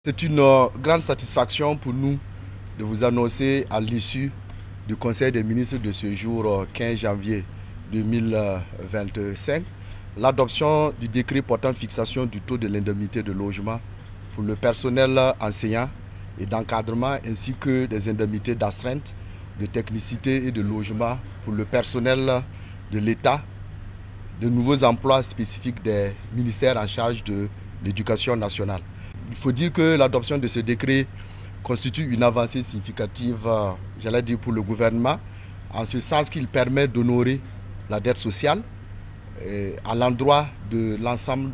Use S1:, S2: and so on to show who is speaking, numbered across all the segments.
S1: C'est une grande satisfaction pour nous de vous annoncer à l'issue du Conseil des ministres de ce jour 15 janvier 2025 l'adoption du décret portant fixation du taux de l'indemnité de logement pour le personnel enseignant et d'encadrement ainsi que des indemnités d'astreinte, de technicité et de logement pour le personnel de l'État, de nouveaux emplois spécifiques des ministères en charge de l'éducation nationale. Il faut dire que l'adoption de ce décret constitue une avancée significative, j'allais dire, pour le gouvernement, en ce sens qu'il permet d'honorer la dette sociale à l'endroit de l'ensemble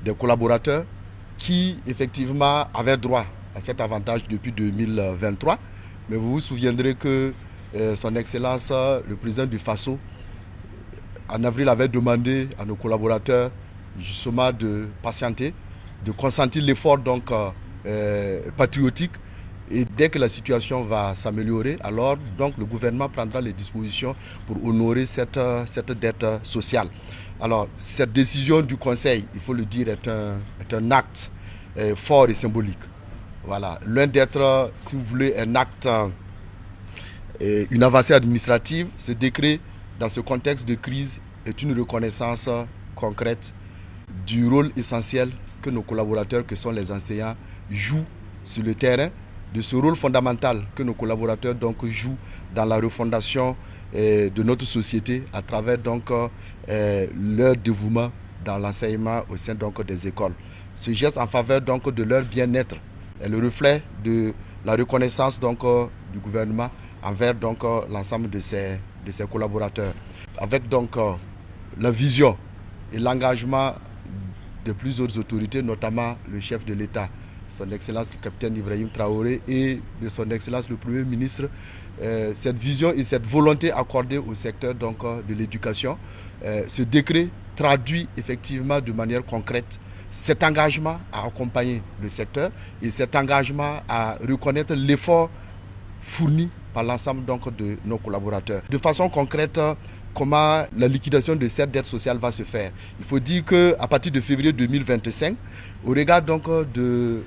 S1: des collaborateurs qui effectivement avaient droit à cet avantage depuis 2023. Mais vous vous souviendrez que son Excellence, le président du FASO, en avril avait demandé à nos collaborateurs justement de patienter, de consentir l'effort patriotique, et dès que la situation va s'améliorer, alors le gouvernement prendra les dispositions pour honorer cette dette sociale. Alors cette décision du Conseil, il faut le dire, est un acte fort et symbolique. Voilà, loin d'être, si vous voulez, un acte, une avancée administrative, ce décret, dans ce contexte de crise, est une reconnaissance concrète du rôle essentiel que nos collaborateurs, que sont les enseignants, jouent sur le terrain, de ce rôle fondamental que nos collaborateurs jouent dans la refondation de notre société à travers leur dévouement dans l'enseignement au sein des écoles. Ce geste en faveur de leur bien-être est le reflet de la reconnaissance du gouvernement envers l'ensemble de ses collaborateurs. Avec la vision et l'engagement de plusieurs autorités, notamment le chef de l'État, son Excellence le capitaine Ibrahim Traoré, et de son Excellence le Premier ministre, cette vision et cette volonté accordée au secteur de l'éducation, ce décret traduit effectivement de manière concrète cet engagement à accompagner le secteur et cet engagement à reconnaître l'effort fourni par l'ensemble de nos collaborateurs. De façon concrète, comment la liquidation de cette dette sociale va se faire? Il faut dire qu'à partir de février 2025, au regard de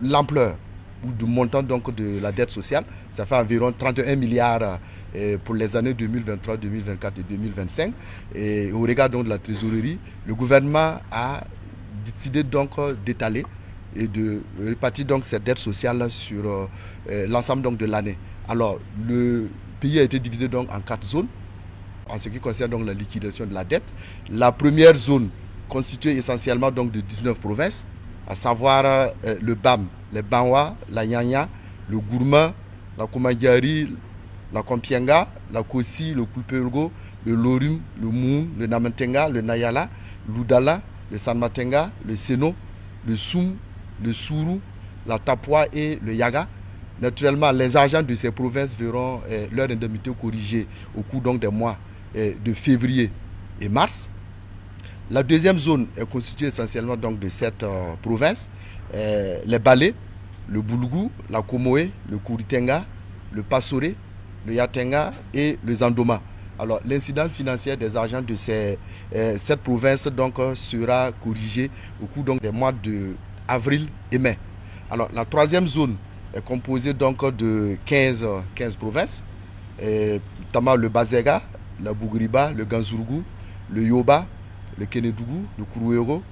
S1: l'ampleur ou du montant de la dette sociale, ça fait environ 31 milliards pour les années 2023, 2024 et 2025. Et au regard de la trésorerie, le gouvernement a décidé d'étaler et de répartir cette dette sociale sur l'ensemble de l'année. Alors, le pays a été divisé en 4 zones en ce qui concerne la liquidation de la dette. La première zone constituée essentiellement de 19 provinces, à savoir le BAM, le Banwa, la Nyanya, le Gourma, la Koumadiari, la Kompienga, la Kossi, le Kulpergo, le Lorum, le Moun, le Namentenga, le Nayala, l'Oudala, le Sanmatenga, le Seno, le Soum, le Sourou, la Tapua et le Yaga. Naturellement, les agents de ces provinces verront leur indemnité corrigée au cours des mois de février et mars. La deuxième zone est constituée essentiellement de cette province, les Balais, le Boulgoum, la Komoé, le Kouritenga, le Passoré, le Yatenga et le Zandoma. Alors l'incidence financière des agents de cette province sera corrigée au cours des mois d'avril et mai. Alors la troisième zone est composée de 15 provinces, notamment le Bazega, la Bougriba, le Ganzourgou, le Yoba, le Kenedougou, le Kourouéro,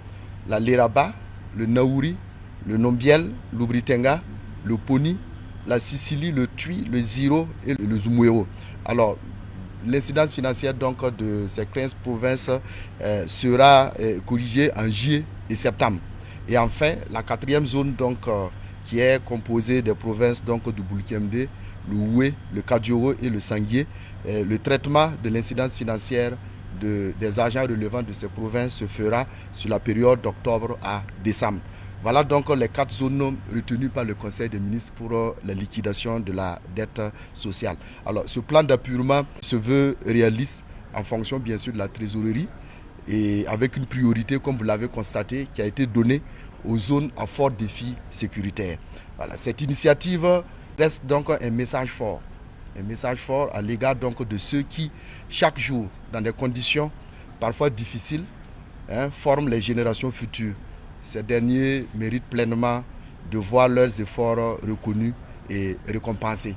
S1: la Leraba, le Naouri, le Nombiel, l'Oubritenga, le Poni, la Sicily, le Tui, le Ziro et le Zoumouéro. Alors, l'incidence financière de ces 15 provinces sera corrigée en juillet et septembre. Et enfin, la quatrième zone qui est composée des provinces du Boulkemde, le Oué, le Kadioro et le Sanguier, le traitement de l'incidence financière des agents relevant de ces provinces se fera sur la période d'octobre à décembre. Voilà les 4 zones retenues par le Conseil des ministres pour la liquidation de la dette sociale. Alors ce plan d'appurement se veut réaliste en fonction bien sûr de la trésorerie et avec une priorité, comme vous l'avez constaté, qui a été donnée aux zones à fort défi sécuritaire. Voilà, cette initiative reste un message fort. Un message fort à l'égard de ceux qui, chaque jour, dans des conditions parfois difficiles, forment les générations futures. Ces derniers méritent pleinement de voir leurs efforts reconnus et récompensés.